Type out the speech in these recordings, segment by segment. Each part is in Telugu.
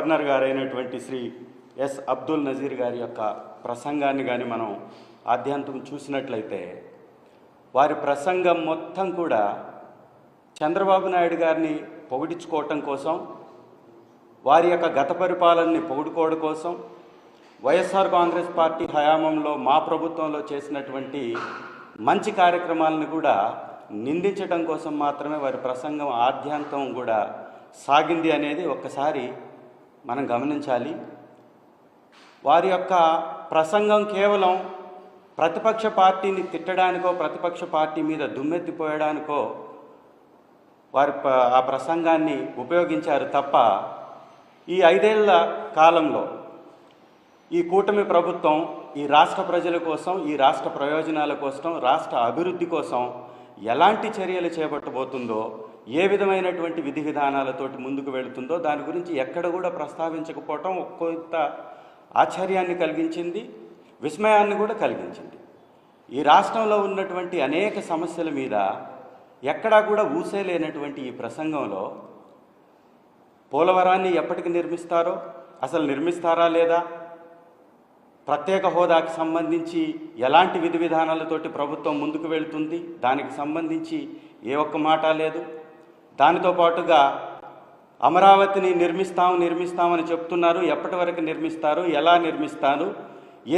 గవర్నర్ గారైనటువంటి శ్రీ ఎస్ అబ్దుల్ నజీర్ గారి యొక్క ప్రసంగాన్ని కానీ మనం ఆద్యంతం చూసినట్లయితే వారి ప్రసంగం మొత్తం కూడా చంద్రబాబు నాయుడు గారిని పొగిడించుకోవటం కోసం, వారి యొక్క గత పరిపాలనని పొగుడుకోవడం కోసం, వైఎస్ఆర్ కాంగ్రెస్ పార్టీ హయాంలో మా ప్రభుత్వంలో చేసినటువంటి మంచి కార్యక్రమాలను కూడా నిందించడం కోసం మాత్రమే వారి ప్రసంగం ఆద్యంతం కూడా సాగింది అనేది ఒక్కసారి మనం గమనించాలి. వారి యొక్క ప్రసంగం కేవలం ప్రతిపక్ష పార్టీని తిట్టడానికో, ప్రతిపక్ష పార్టీ మీద దుమ్మెత్తిపోయడానికో వారి ఆ ప్రసంగాన్ని ఉపయోగించారు తప్ప, ఈ 5 ఏళ్ల కాలంలో ఈ కూటమి ప్రభుత్వం ఈ రాష్ట్ర ప్రజల కోసం, ఈ రాష్ట్ర ప్రయోజనాల కోసం, రాష్ట్ర అభివృద్ధి కోసం ఎలాంటి చర్యలు చేపట్టబోతుందో, ఏ విధమైనటువంటి విధి విధానాలతోటి ముందుకు వెళుతుందో దాని గురించి ఎక్కడ కూడా ప్రస్తావించకపోవటం కొంత ఆశ్చర్యాన్ని కలిగించింది, విస్మయాన్ని కూడా కలిగించింది. ఈ రాష్ట్రంలో ఉన్నటువంటి అనేక సమస్యల మీద ఎక్కడా కూడా ఊసేలేనటువంటి ఈ ప్రసంగంలో పోలవరాన్ని ఎప్పటికి నిర్మిస్తారో, అసలు నిర్మిస్తారా లేదా, ప్రత్యేక హోదాకి సంబంధించి ఎలాంటి విధి విధానాలతోటి ప్రభుత్వం ముందుకు వెళుతుంది, దానికి సంబంధించి ఏ ఒక్క మాట లేదు. దానితో పాటుగా అమరావతిని నిర్మిస్తామని చెప్తున్నారు. ఎప్పటి వరకు నిర్మిస్తారు, ఎలా నిర్మిస్తారు,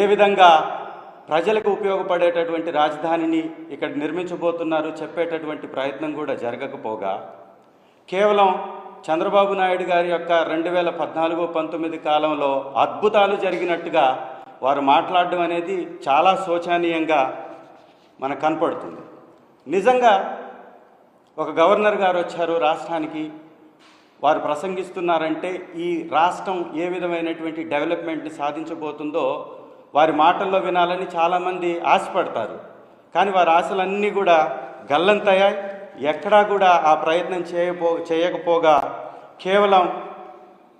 ఏ విధంగా ప్రజలకు ఉపయోగపడేటటువంటి రాజధానిని ఇక్కడ నిర్మించబోతున్నారు చెప్పేటటువంటి ప్రయత్నం కూడా జరగకపోగా, కేవలం చంద్రబాబు నాయుడు గారి యొక్క 2014-19 కాలంలో అద్భుతాలు జరిగినట్టుగా వారు మాట్లాడడం అనేది చాలా శోచనీయంగా మనకు కనపడుతుంది. నిజంగా ఒక గవర్నర్ గారు వచ్చారు రాష్ట్రానికి, వారు ప్రసంగిస్తున్నారంటే ఈ రాష్ట్రం ఏ విధమైనటువంటి డెవలప్మెంట్ని సాధించబోతుందో వారి మాటల్లో వినాలని చాలామంది ఆశపడతారు. కానీ వారి ఆశలన్నీ కూడా గల్లంతయ్యాయి. ఎక్కడా కూడా ఆ ప్రయత్నం చేయకపోగా కేవలం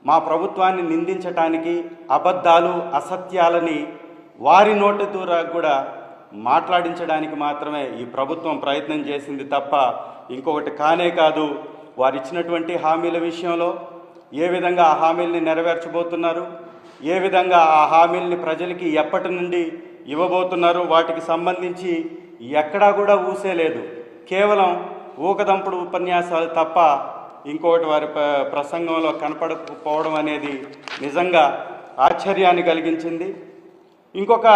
మా ప్రభుత్వాన్ని నిందించటానికి, అబద్ధాలు, అసత్యాలని వారి నోటి ద్వారా కూడా మాట్లాడించడానికి మాత్రమే ఈ ప్రభుత్వం ప్రయత్నం చేసింది తప్ప ఇంకొకటి కానే కాదు. వారు ఇచ్చినటువంటి హామీల విషయంలో ఏ విధంగా ఆ హామీల్ని నెరవేర్చబోతున్నారు, ఏ విధంగా ఆ హామీల్ని ప్రజలకి ఎప్పటి నుండి ఇవ్వబోతున్నారు, వాటికి సంబంధించి ఎక్కడా కూడా ఊసేలేదు. కేవలం ఊకదంపుడు ఉపన్యాసాలు తప్ప ఇంకొకటి వారి ప్రసంగంలో కనపడకపోవడం అనేది నిజంగా ఆశ్చర్యాన్ని కలిగించింది. ఇంకొక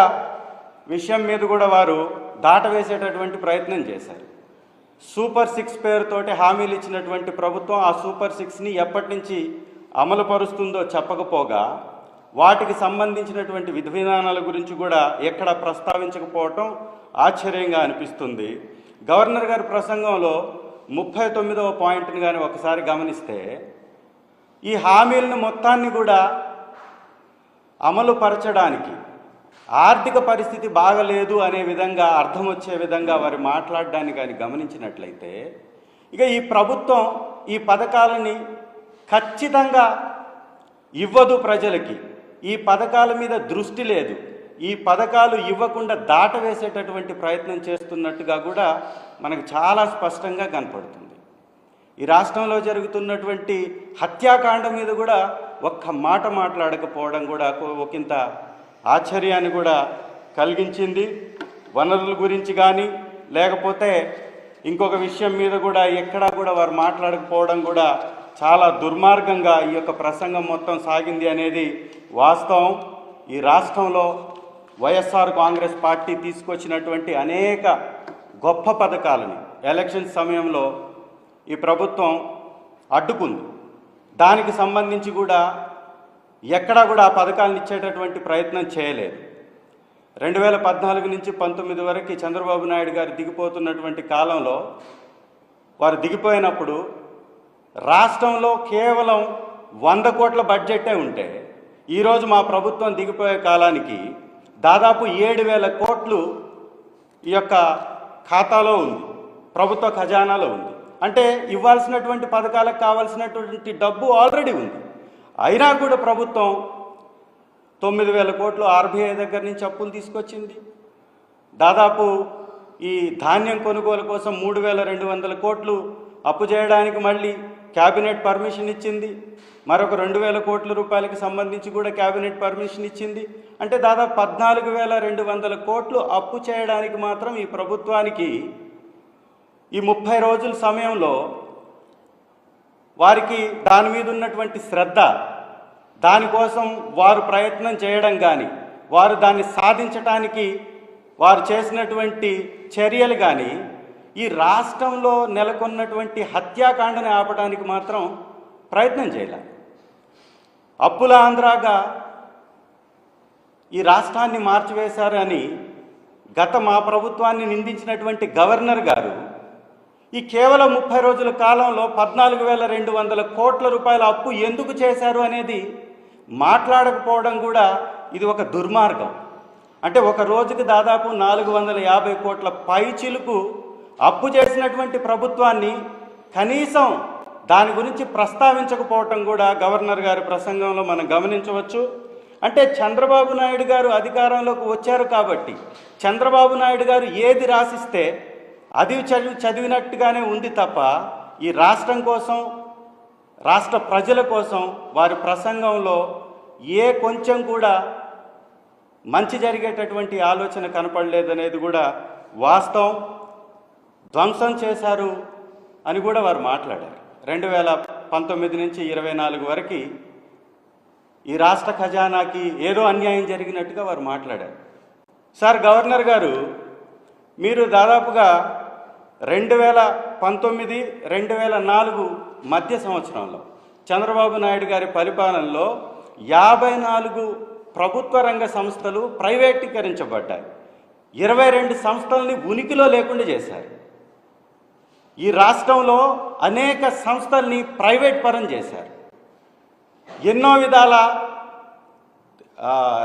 విషయం మీద కూడా వారు దాటవేసేటటువంటి ప్రయత్నం చేశారు. సూపర్ 6 పేరుతోటి హామీలు ఇచ్చినటువంటి ప్రభుత్వం ఆ సూపర్ 6ని ఎప్పటి నుంచి అమలు పరుస్తుందో చెప్పకపోగా, వాటికి సంబంధించినటువంటి విధి విధానాల గురించి కూడా ఎక్కడ ప్రస్తావించకపోవటం ఆశ్చర్యంగా అనిపిస్తుంది. గవర్నర్ గారి ప్రసంగంలో 39వ పాయింట్ని కానీ ఒకసారి గమనిస్తే, ఈ హామీలను మొత్తాన్ని కూడా అమలు పరచడానికి ఆర్థిక పరిస్థితి బాగలేదు అనే విధంగా అర్థం వచ్చే విధంగా వారు మాట్లాడడాన్ని కానీ గమనించినట్లయితే, ఇక ఈ ప్రభుత్వం ఈ పథకాలని ఖచ్చితంగా ఇవ్వదు ప్రజలకి, ఈ పథకాల మీద దృష్టి లేదు, ఈ పథకాలు ఇవ్వకుండా దాటవేసేటటువంటి ప్రయత్నం చేస్తున్నట్టుగా కూడా మనకు చాలా స్పష్టంగా కనపడుతుంది. ఈ రాష్ట్రంలో జరుగుతున్నటువంటి హత్యాకాండ మీద కూడా ఒక్క మాట మాట్లాడకపోవడం కూడా ఒకంత ఆశ్చర్యాన్ని కూడా కలిగించింది. వనరుల గురించి కానీ లేకపోతే ఇంకొక విషయం మీద కూడా ఎక్కడా కూడా వారు మాట్లాడకపోవడం కూడా చాలా దుర్మార్గంగా ఈ యొక్క ప్రసంగం మొత్తం సాగింది అనేది వాస్తవం. ఈ రాష్ట్రంలో వైఎస్ఆర్ కాంగ్రెస్ పార్టీ తీసుకొచ్చినటువంటి అనేక గొప్ప పథకాలని ఎలక్షన్ సమయంలో ఈ ప్రభుత్వం అడ్డుకుంది. దానికి సంబంధించి కూడా ఎక్కడా కూడా ఆ పథకాలను ఇచ్చేటటువంటి ప్రయత్నం చేయలేదు. 2014 నుంచి 19 వరకు చంద్రబాబు నాయుడు గారు దిగిపోతున్నటువంటి కాలంలో వారు దిగిపోయినప్పుడు రాష్ట్రంలో కేవలం 100 కోట్ల బడ్జెటే ఉంటే, ఈరోజు మా ప్రభుత్వం దిగిపోయే కాలానికి దాదాపు 7,000 కోట్లు ఈ యొక్క ఖాతాలో ఉంది, ప్రభుత్వ ఖజానాలో ఉంది. అంటే ఇవ్వాల్సినటువంటి పథకాలకు కావాల్సినటువంటి డబ్బు ఆల్రెడీ ఉంది. అయినా కూడా ప్రభుత్వం 9,000 కోట్లు ఆర్బీఐ దగ్గర నుంచి అప్పులు తీసుకొచ్చింది. దాదాపు ఈ ధాన్యం కొనుగోలు కోసం 3,200 కోట్లు అప్పు చేయడానికి మళ్ళీ క్యాబినెట్ పర్మిషన్ ఇచ్చింది, మరొక 2,000 కోట్ల రూపాయలకి సంబంధించి కూడా క్యాబినెట్ పర్మిషన్ ఇచ్చింది. అంటే దాదాపు 14,200 కోట్లు అప్పు చేయడానికి మాత్రం ఈ ప్రభుత్వానికి ఈ 30 రోజుల సమయంలో వారికి దాని మీద ఉన్నటువంటి శ్రద్ధ, దానికోసం వారు ప్రయత్నం చేయడం కానీ, వారు దాన్ని సాధించటానికి వారు చేసినటువంటి చర్యలు కానీ ఈ రాష్ట్రంలో నెలకొన్నటువంటి హత్యాకాండని ఆపడానికి మాత్రం ప్రయత్నం చేయలేదు. అప్పుల ఆంధ్రాగా ఈ రాష్ట్రాన్ని మార్చివేశారని గత మా ప్రభుత్వాన్ని నిందించినటువంటి గవర్నర్ గారు ఈ కేవలం 30 రోజుల కాలంలో 14,200 కోట్ల రూపాయల అప్పు ఎందుకు చేశారు అనేది మాట్లాడకపోవడం కూడా ఇది ఒక దుర్మార్గం. అంటే ఒక రోజుకి దాదాపు 450 కోట్ల పైచిలుకు అప్పు చేసినటువంటి ప్రభుత్వాన్ని కనీసం దాని గురించి ప్రస్తావించకపోవటం కూడా గవర్నర్ గారి ప్రసంగంలో మనం గమనించవచ్చు. అంటే చంద్రబాబు నాయుడు గారు అధికారంలోకి వచ్చారు కాబట్టి చంద్రబాబు నాయుడు గారు ఏది రాసిస్తే అది చదివినట్టుగానే ఉంది తప్ప ఈ రాష్ట్రం కోసం, రాష్ట్ర ప్రజల కోసం వారి ప్రసంగంలో ఏ కొంచెం కూడా మంచి జరిగేటటువంటి ఆలోచన కనపడలేదనేది కూడా వాస్తవం. ధ్వంసం చేశారు అని కూడా వారు మాట్లాడారు. 2019 నుంచి 24 వరకు ఈ రాష్ట్ర ఖజానాకి ఏదో అన్యాయం జరిగినట్టుగా వారు మాట్లాడారు. సార్ గవర్నర్ గారు, మీరు దాదాపుగా 2019, 2004 మధ్య సంవత్సరంలో చంద్రబాబు నాయుడు గారి పరిపాలనలో 54 ప్రభుత్వ రంగ సంస్థలు ప్రైవేటీకరించబడ్డాయి. 22 సంస్థల్ని ఉనికిలో లేకుండా చేశారు. ఈ రాష్ట్రంలో అనేక సంస్థల్ని ప్రైవేట్ పరం చేశారు. ఎన్నో విధాల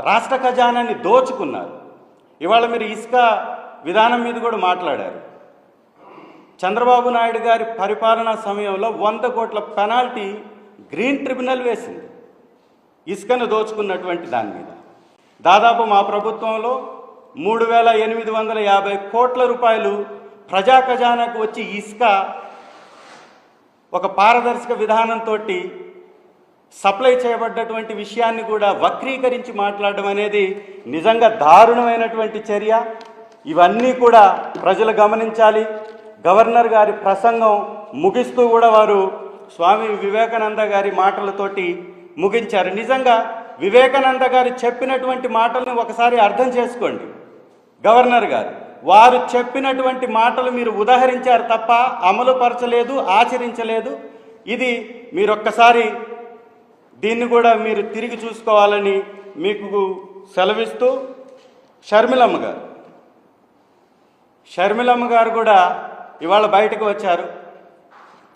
రాష్ట్ర ఖజానాన్ని దోచుకున్నారు. ఇవాళ మీరు ఇసుక విధానం మీద కూడా మాట్లాడారు. చంద్రబాబు నాయుడు గారి పరిపాలనా సమయంలో 100 కోట్ల పెనాల్టీ గ్రీన్ ట్రిబ్యునల్ వేసింది ఇసుకను దోచుకున్నటువంటి దాని మీద. దాదాపు మా ప్రభుత్వంలో 3,850 కోట్ల రూపాయలు ప్రజా ఖజానాకు వచ్చి ఇసుక ఒక పారదర్శక విధానంతో సప్లై చేయబడ్డటువంటి విషయాన్ని కూడా వక్రీకరించి మాట్లాడడం అనేది నిజంగా దారుణమైనటువంటి చర్య. ఇవన్నీ కూడా ప్రజలు గమనించాలి. గవర్నర్ గారి ప్రసంగం ముగిస్తూ కూడా వారు స్వామి వివేకానంద గారి మాటలతోటి ముగించారు. నిజంగా వివేకానంద గారు చెప్పినటువంటి మాటలను ఒకసారి అర్థం చేసుకోండి. గవర్నర్ గారు వారు చెప్పినటువంటి మాటలు మీరు ఉదాహరించారు తప్ప అమలు పరచలేదు, ఆచరించలేదు. ఇది మీరొక్కసారి దీన్ని కూడా మీరు తిరిగి చూసుకోవాలని మీకు సెలవిస్తూ, షర్మిలమ్మ గారు కూడా ఇవాళ బయటకు వచ్చారు.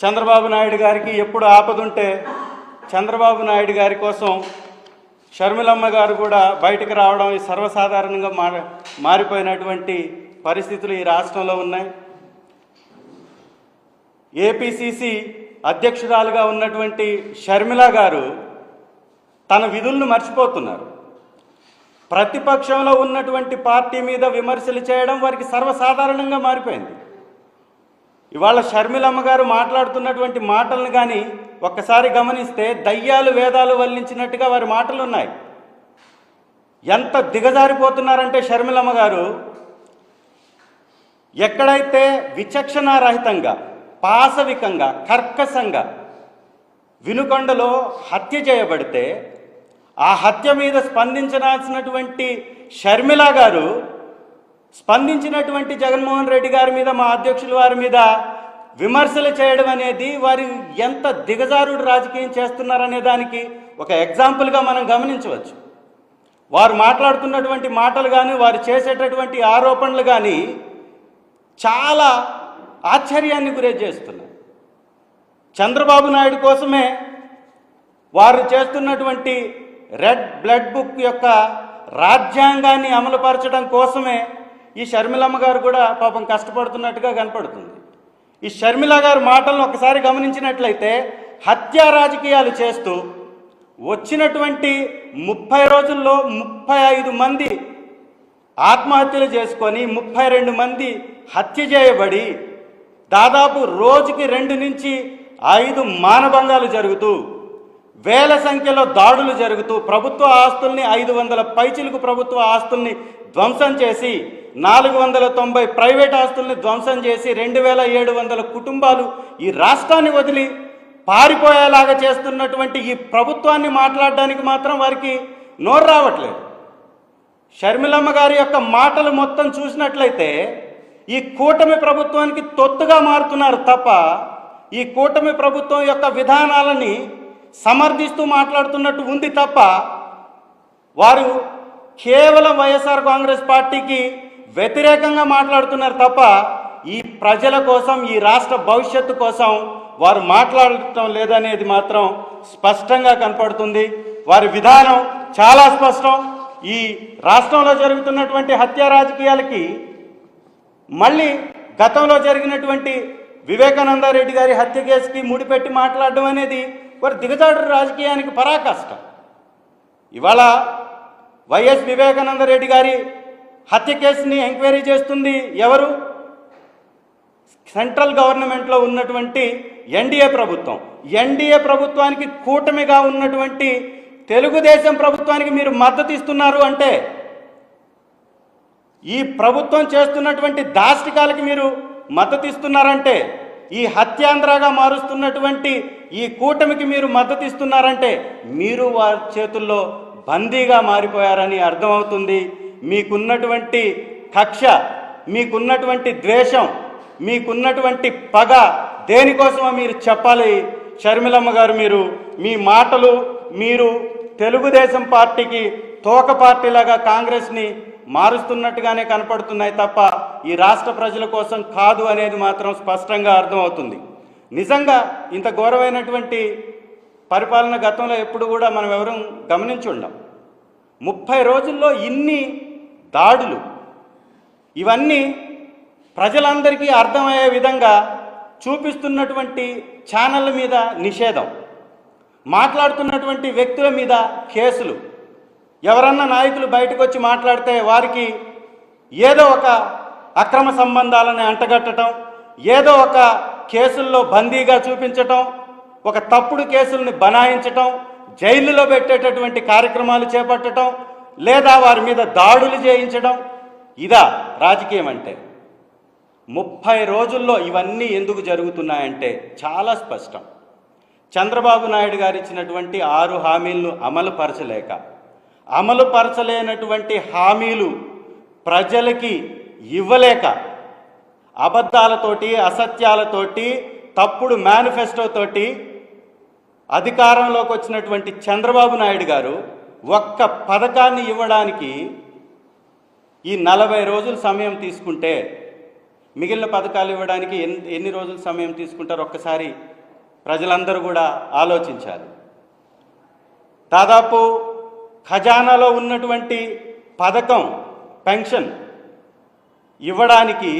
చంద్రబాబు నాయుడు గారికి ఎప్పుడు ఆపదుంటే చంద్రబాబు నాయుడు గారి కోసం షర్మిలమ్మ గారు కూడా బయటకు రావడం సర్వసాధారణంగా మారిపోయినటువంటి పరిస్థితులు ఈ రాష్ట్రంలో ఉన్నాయి. ఏపీసీసీ అధ్యక్షురాలుగా ఉన్నటువంటి షర్మిల గారు తన విధులను మర్చిపోతున్నారు. ప్రతిపక్షంలో ఉన్నటువంటి పార్టీ మీద విమర్శలు చేయడం వారికి సర్వసాధారణంగా మారిపోయింది. ఇవాళ షర్మిలమ్మ గారు మాట్లాడుతున్నటువంటి మాటలను కానీ ఒక్కసారి గమనిస్తే దయ్యాలు వేదాలు వల్లించినట్టుగా వారి మాటలు ఉన్నాయి. ఎంత దిగజారిపోతున్నారంటే షర్మిలమ్మ గారు ఎక్కడైతే విచక్షణారహితంగా, పాశవికంగా, కర్కశంగా వినుకొండలో హత్య చేయబడితే ఆ హత్య మీద స్పందించాల్సినటువంటి షర్మిల గారు స్పందించినటువంటి జగన్మోహన్ రెడ్డి గారి మీద, మా అధ్యక్షుల వారి మీద విమర్శలు చేయడం అనేది వారు ఎంత దిగజారుడు రాజకీయం చేస్తున్నారనే దానికి ఒక ఎగ్జాంపుల్గా మనం గమనించవచ్చు. వారు మాట్లాడుతున్నటువంటి మాటలు కానీ, వారు చేసేటటువంటి ఆరోపణలు కానీ చాలా ఆశ్చర్యాన్ని గురి చేస్తున్నాయి. చంద్రబాబు నాయుడు కోసమే వారు చేస్తున్నటువంటి రెడ్ బ్లడ్ బుక్ యొక్క రాజ్యాంగాన్ని అమలుపరచడం కోసమే ఈ షర్మిలమ్మ గారు కూడా పాపం కష్టపడుతున్నట్టుగా కనపడుతుంది. ఈ షర్మిల గారి మాటలను ఒకసారి గమనించినట్లయితే హత్యా రాజకీయాలు చేస్తూ వచ్చినటువంటి 30 రోజుల్లో 35 మంది ఆత్మహత్యలు చేసుకొని 32 మంది హత్య చేయబడి దాదాపు రోజుకి 2 నుంచి 5 మానభంగాలు జరుగుతూ వేల సంఖ్యలో దాడులు జరుగుతూ ప్రభుత్వ ఆస్తుల్ని 500 పైచిలకు ప్రభుత్వ ఆస్తుల్ని ధ్వంసం చేసి 490 ప్రైవేట్ ఆస్తుల్ని ధ్వంసం చేసి 2700 కుటుంబాలు ఈ రాష్ట్రాన్ని వదిలి పారిపోయేలాగా చేస్తున్నటువంటి ఈ ప్రభుత్వాన్ని మాట్లాడడానికి మాత్రం వారికి నోరు రావట్లేదు. షర్మిలమ్మ గారి యొక్క మాటలు మొత్తం చూసినట్లయితే ఈ కూటమి ప్రభుత్వానికి తొత్తుగా మారుతున్నారు తప్ప ఈ కూటమి ప్రభుత్వం యొక్క విధానాలని సమర్థిస్తూ మాట్లాడుతున్నట్టు ఉంది తప్ప వారు కేవలం వైఎస్ఆర్ కాంగ్రెస్ పార్టీకి వ్యతిరేకంగా మాట్లాడుతున్నారు తప్ప ఈ ప్రజల కోసం ఈ రాష్ట్ర భవిష్యత్తు కోసం వారు మాట్లాడటం లేదనేది మాత్రం స్పష్టంగా కనపడుతుంది. వారి విధానం చాలా స్పష్టం. ఈ రాష్ట్రంలో జరుగుతున్నటువంటి హత్య రాజకీయాలకి మళ్ళీ గతంలో జరిగినటువంటి వివేకానంద రెడ్డి గారి హత్య కేసుకి ముడిపెట్టి మాట్లాడడం అనేది వారి దిగజాడు రాజకీయానికి పరాకాష్ట. ఇవాళ వైఎస్ వివేకానంద రెడ్డి గారి హత్య కేసుని ఎంక్వైరీ చేస్తుంది ఎవరు? సెంట్రల్ గవర్నమెంట్లో ఉన్నటువంటి ఎన్డీఏ ప్రభుత్వం. ఎన్డీఏ ప్రభుత్వానికి కూటమిగా ఉన్నటువంటి తెలుగుదేశం ప్రభుత్వానికి మీరు మద్దతు ఇస్తున్నారు అంటే ఈ ప్రభుత్వం చేస్తున్నటువంటి దాష్టికాలకి మీరు మద్దతు ఇస్తున్నారంటే ఈ హత్యాంధ్రగా మారుస్తున్నటువంటి ఈ కూటమికి మీరు మద్దతు ఇస్తున్నారంటే మీరు వారి చేతుల్లో బందీగా మారిపోయారని అర్థమవుతుంది. మీకున్నటువంటి కక్ష, మీకున్నటువంటి ద్వేషం, మీకున్నటువంటి పగ దేనికోసమో మీరు చెప్పాలి. షర్మిలమ్మ గారు, మీ మాటలు మీరు తెలుగుదేశం పార్టీకి తోక పార్టీలాగా కాంగ్రెస్ని మారుస్తున్నట్టుగానే కనపడుతున్నాయి తప్ప ఈ రాష్ట్ర ప్రజల కోసం కాదు అనేది మాత్రం స్పష్టంగా అర్థమవుతుంది. నిజంగా ఇంత ఘోరమైనటువంటి పరిపాలన గతంలో ఎప్పుడు కూడా మనం ఎవరూ గమనించి ఉండం. 30 రోజుల్లో ఇన్ని దాడులు, ఇవన్నీ ప్రజలందరికీ అర్థమయ్యే విధంగా చూపిస్తున్నటువంటి ఛానళ్ళ మీద నిషేధం, మాట్లాడుతున్నటువంటి వ్యక్తుల మీద కేసులు, ఎవరన్నా నాయకులు బయటకు వచ్చి మాట్లాడితే వారికి ఏదో ఒక అక్రమ సంబంధాలను అంటగట్టడం, ఏదో ఒక కేసుల్లో బందీగా చూపించటం, ఒక తప్పుడు కేసుల్ని బనాయించటం, జైలులో పెట్టేటటువంటి కార్యక్రమాలు చేపట్టడం, లేదా వారి మీద దాడులు చేయించడం, ఇదా రాజకీయం అంటే? 30 రోజుల్లో ఇవన్నీ ఎందుకు జరుగుతున్నాయంటే చాలా స్పష్టం. చంద్రబాబు నాయుడు గారు ఇచ్చినటువంటి 6 హామీలను అమలు పరచలేనటువంటి హామీలు ప్రజలకి ఇవ్వలేక అబద్ధాలతోటి, అసత్యాలతోటి, తప్పుడు మేనిఫెస్టోతోటి అధికారంలోకి వచ్చినటువంటి చంద్రబాబు నాయుడు గారు ఒక్క పథకాన్ని ఇవ్వడానికి ఈ 40 రోజులు సమయం తీసుకుంటే మిగిలిన పథకాలు ఇవ్వడానికి ఎన్ని రోజులు సమయం తీసుకుంటారో ఒక్కసారి ప్రజలందరూ కూడా ఆలోచించాలి. దాదాపు ఖజానాలో ఉన్నటువంటి పథకం పెన్షన్ ఇవ్వడానికి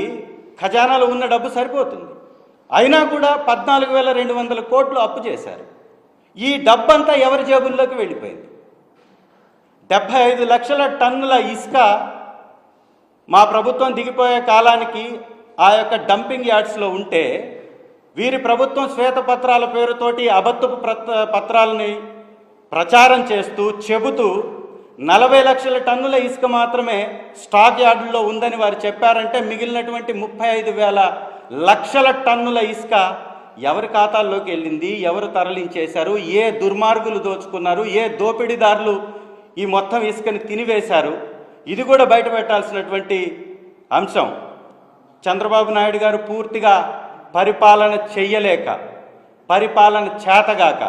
ఖజానాలో ఉన్న డబ్బు సరిపోతుంది. అయినా కూడా 14,200 కోట్లు అప్పు చేశారు. ఈ డబ్బంతా ఎవరి జేబుల్లోకి వెళ్ళిపోయింది? 75 లక్షల టన్నుల ఇసుక మా ప్రభుత్వం దిగిపోయే కాలానికి ఆ యొక్క డంపింగ్ యార్డ్స్లో ఉంటే వీరి ప్రభుత్వం శ్వేతపత్రాల పేరుతోటి అబద్ధపు పత్రాలని ప్రచారం చేస్తూ చెబుతూ 40 లక్షల టన్నుల ఇసుక మాత్రమే స్టాక్ యార్డుల్లో ఉందని వారు చెప్పారంటే మిగిలినటువంటి 35,000 లక్షల టన్నుల ఇసుక ఎవరి ఖాతాల్లోకి వెళ్ళింది? ఎవరు తరలించేశారు? ఏ దుర్మార్గులు దోచుకున్నారు? ఏ దోపిడీదారులు ఈ మొత్తం ఇసుకని తినివేశారు? ఇది కూడా బయట పెట్టాల్సినటువంటి అంశం. చంద్రబాబు నాయుడు గారు పూర్తిగా పరిపాలన చెయ్యలేక, పరిపాలన చేతగాక,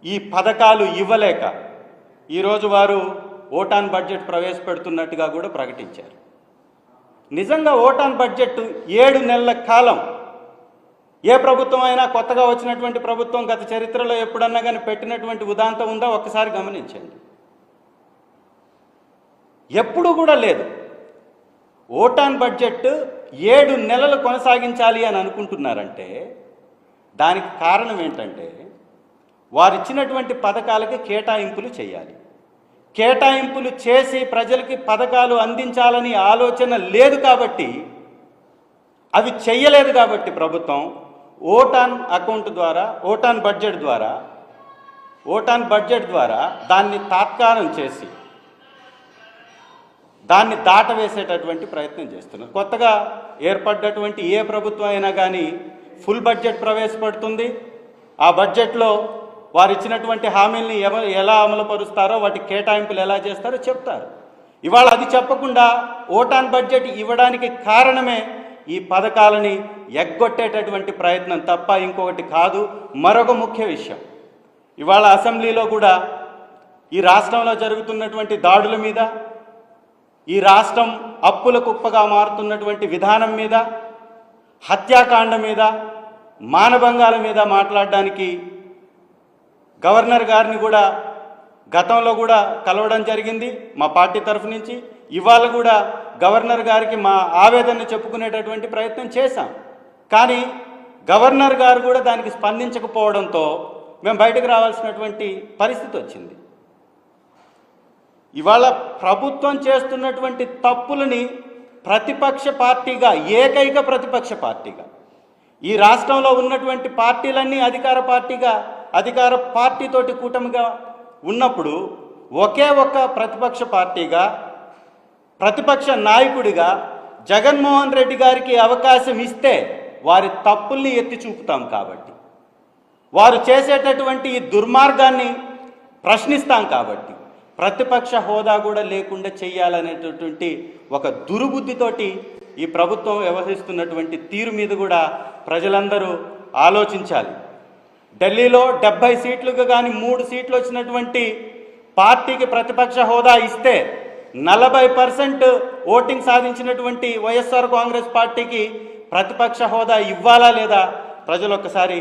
ఈ పథకాలు ఇవ్వలేక ఈరోజు వారు ఓటాన్ బడ్జెట్ ప్రవేశపెడుతున్నట్టుగా కూడా ప్రకటించారు. నిజంగా ఓటాన్ బడ్జెట్ 7 నెలల కాలం ఏ ప్రభుత్వం అయినా, కొత్తగా వచ్చినటువంటి ప్రభుత్వం గత చరిత్రలో ఎప్పుడన్నా కానీ పెట్టినటువంటి ఉదాంతం ఉందా? ఒక్కసారి గమనించండి. ఎప్పుడు కూడా లేదు. ఓటాన్ బడ్జెట్ 7 నెలలు కొనసాగించాలి అని అనుకుంటున్నారంటే దానికి కారణం ఏంటంటే వారు ఇచ్చినటువంటి పథకాలకి కేటాయింపులు చేయాలి. కేటాయింపులు చేసి ప్రజలకి పథకాలు అందించాలని ఆలోచన లేదు కాబట్టి, అవి చెయ్యలేదు కాబట్టి ప్రభుత్వం ఓటాన్ అకౌంట్ ద్వారా, ఓటాన్ బడ్జెట్ ద్వారా దాన్ని తాత్కారం చేసి దాన్ని దాటవేసేటటువంటి ప్రయత్నం చేస్తున్నారు. కొత్తగా ఏర్పడ్డటువంటి ఏ ప్రభుత్వం అయినా కానీ ఫుల్ బడ్జెట్ ప్రవేశపెడుతుంది. ఆ బడ్జెట్లో వారు ఇచ్చినటువంటి హామీల్ని ఎలా అమలు పరుస్తారో, వాటి కేటాయింపులు ఎలా చేస్తారో చెప్తారు. ఇవాళ అది చెప్పకుండా ఓటాన్ బడ్జెట్ ఇవ్వడానికి కారణమే ఈ పథకాలని ఎగ్గొట్టేటటువంటి ప్రయత్నం తప్ప ఇంకొకటి కాదు. మరొక ముఖ్య విషయం, ఇవాళ అసెంబ్లీలో కూడా ఈ రాష్ట్రంలో జరుగుతున్నటువంటి దాడుల మీద, ఈ రాష్ట్రం అప్పుల కుప్పగా మారుతున్నటువంటి విధానం మీద, హత్యాకాండ మీద, మానభంగాల మీద మాట్లాడడానికి గవర్నర్ గారిని కూడా గతంలో కూడా కలవడం జరిగింది మా పార్టీ తరఫు నుంచి. ఇవాళ కూడా గవర్నర్ గారికి మా ఆవేదనను చెప్పుకునేటటువంటి ప్రయత్నం చేశాం. కానీ గవర్నర్ గారు కూడా దానికి స్పందించకపోవడంతో మేము బయటకు రావాల్సినటువంటి పరిస్థితి వచ్చింది. ఇవాళ ప్రభుత్వం చేస్తున్నటువంటి తప్పులని ప్రతిపక్ష పార్టీగా, ఏకైక ప్రతిపక్ష పార్టీగా, ఈ రాష్ట్రంలో ఉన్నటువంటి పార్టీలన్నీ అధికార పార్టీతోటి కూటమిగా ఉన్నప్పుడు ఒకే ఒక్క ప్రతిపక్ష పార్టీగా, ప్రతిపక్ష నాయకుడిగా జగన్మోహన్ రెడ్డి గారికి అవకాశం ఇస్తే వారి తప్పుల్ని ఎత్తి చూపుతాం. కాబట్టి వారు చేసేటటువంటి ఈ దుర్మార్గాన్ని ప్రశ్నిస్తాం. కాబట్టి ప్రతిపక్ష హోదా కూడా లేకుండా చేయాలనేటటువంటి ఒక దుర్బుద్ధితోటి ఈ ప్రభుత్వం వ్యవహరిస్తున్నటువంటి తీరు మీద కూడా ప్రజలందరూ ఆలోచించాలి. ఢిల్లీలో 70 సీట్లకు కానీ 3 సీట్లు వచ్చినటువంటి పార్టీకి ప్రతిపక్ష హోదా ఇస్తే 40% ఓటింగ్ సాధించినటువంటి వైఎస్ఆర్ కాంగ్రెస్ పార్టీకి ప్రతిపక్ష హోదా ఇవ్వాలా లేదా ప్రజలు ఒక్కసారి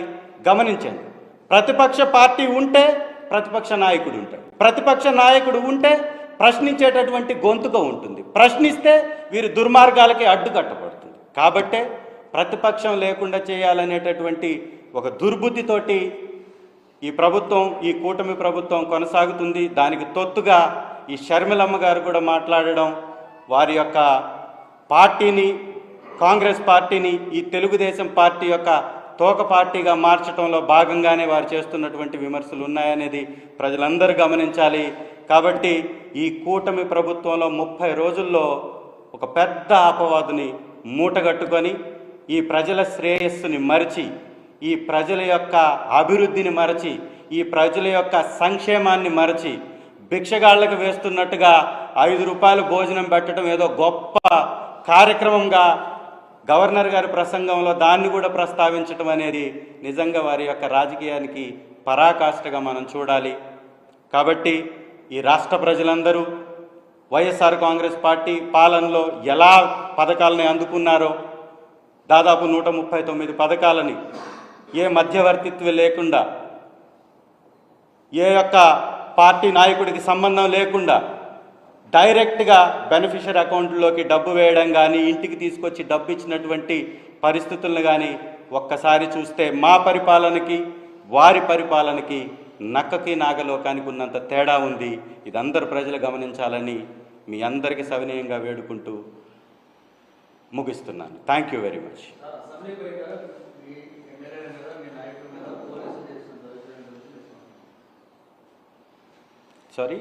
గమనించండి. ప్రతిపక్ష పార్టీ ఉంటే ప్రతిపక్ష నాయకుడు ఉంటాడు. ప్రతిపక్ష నాయకుడు ఉంటే ప్రశ్నించేటటువంటి గొంతుక ఉంటుంది. ప్రశ్నిస్తే వీరి దుర్మార్గాలకి అడ్డుకట్టబడుతుంది. కాబట్టే ప్రతిపక్షం లేకుండా చేయాలనేటటువంటి ఒక దుర్బుద్ధితోటి ఈ కూటమి ప్రభుత్వం కొనసాగుతుంది. దానికి తొత్తుగా ఈ షర్మిలమ్మ గారు కూడా మాట్లాడడం, వారి యొక్క పార్టీని, కాంగ్రెస్ పార్టీని ఈ తెలుగుదేశం పార్టీ యొక్క తోక పార్టీగా మార్చడంలో భాగంగానే వారు చేస్తున్నటువంటి విమర్శలు ఉన్నాయనేది ప్రజలందరూ గమనించాలి. కాబట్టి ఈ కూటమి ప్రభుత్వంలో 30 రోజుల్లో ఒక పెద్ద అపవాదుని మూటగట్టుకొని ఈ ప్రజల శ్రేయస్సుని మరిచి, ఈ ప్రజల యొక్క అభివృద్ధిని మరచి, ఈ ప్రజల యొక్క సంక్షేమాన్ని మరచి భిక్షగాళ్లకు వేస్తున్నట్టుగా 5 రూపాయలు భోజనం పెట్టడం ఏదో గొప్ప కార్యక్రమంగా గవర్నర్ గారి ప్రసంగంలో దాన్ని కూడా ప్రస్తావించడం అనేది నిజంగా వారి యొక్క రాజకీయానికి పరాకాష్ఠగా మనం చూడాలి. కాబట్టి ఈ రాష్ట్ర ప్రజలందరూ వైఎస్ఆర్ కాంగ్రెస్ పార్టీ పాలనలో ఎలా పథకాలని అందుకున్నారో, దాదాపు 139 పథకాలని ఏ మధ్యవర్తిత్వం లేకుండా, ఏ యొక్క పార్టీ నాయకుడికి సంబంధం లేకుండా డైరెక్ట్గా బెనిఫిషరీ అకౌంట్లోకి డబ్బు వేయడం కానీ, ఇంటికి తీసుకొచ్చి డబ్బు ఇచ్చినటువంటి పరిస్థితులను కానీ ఒక్కసారి చూస్తే మా పరిపాలనకి వారి పరిపాలనకి నక్కకి నాగలోకానికి ఉన్నంత తేడా ఉంది. ఇది అందరు ప్రజలు గమనించాలని మీ అందరికీ సవినయంగా వేడుకుంటూ ముగిస్తున్నాను. Thank you very much. Sorry.